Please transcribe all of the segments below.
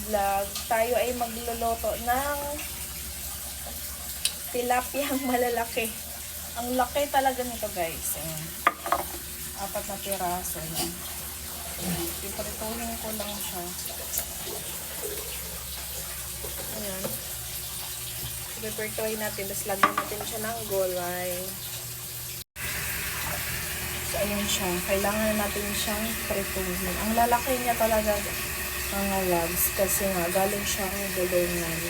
vlog. Tayo ay magluluto ng tilapiyang malalaki. Ang laki talaga nito guys. Ayan. 4 na piraso. Ayan. Iprituhin ko lang siya. Ayan. Iprituhin natin. Tapos lagyan natin siya ng gulay. So, ayan siya. Kailangan natin siyang prituhin. Ang lalaki niya talaga mga loves. Kasi nga, galing siyang gulungan.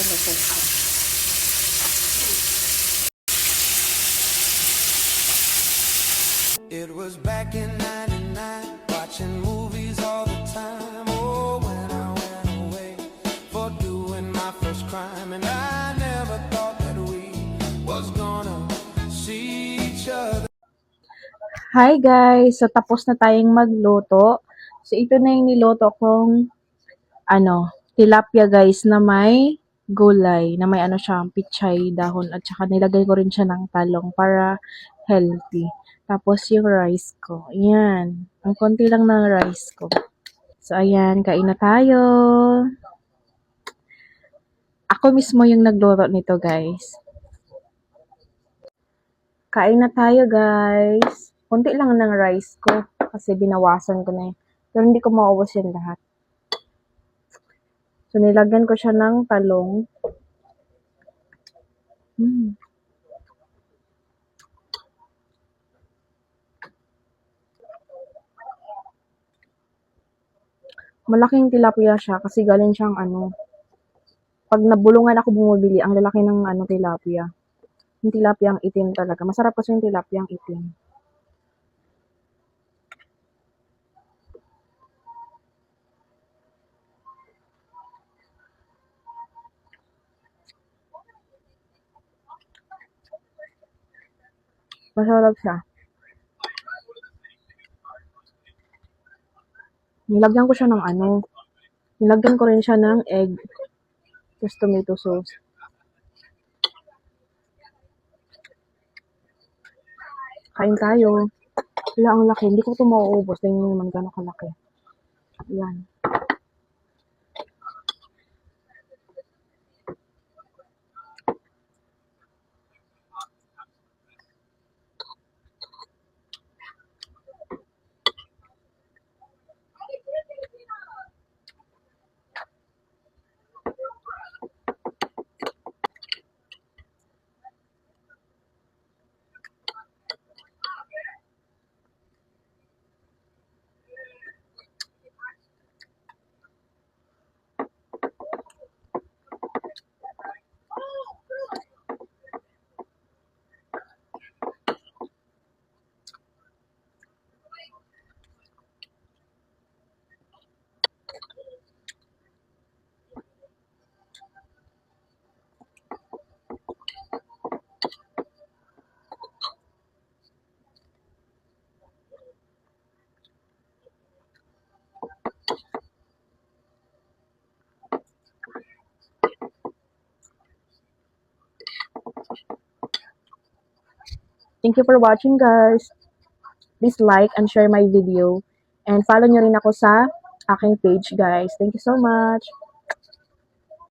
Ano po siya. It was back in 99, watching movies all the time. Oh, when I went away for doing my first crime, and I never thought that we was gonna see each other. Hi guys! So tapos na tayong magluto. So ito na yung niluto kong tilapia guys na may gulay, na may pichay dahon at saka nilagay ko rin siya ng talong para healthy. Tapos yung rice ko. Ayan. Ang konti lang ng rice ko. So ayan, kain na tayo. Ako mismo yung nagluto nito guys. Kain na tayo guys. Konti lang ng rice ko kasi binawasan ko na yun. Pero hindi ko maubos yung lahat. So nilagyan ko siya ng talong. Malaking tilapia siya kasi galing siyang pag nabulungan ako bumibili, ang lalaki ng tilapia. Yung tilapia ang itim talaga. Masarap kasi yung tilapia ang itim. Masarap siya. Nilagyan ko siya ng nilagyan ko rin siya ng egg. Tapos tomato sauce. Kain tayo. Wala, ang laki. Hindi ko ito mauubos. Tingnan nyo naman gano'ng kalaki. Ayan. Thank you for watching guys. Please like and share my video. And follow nyo rin ako sa aking page guys. Thank you so much.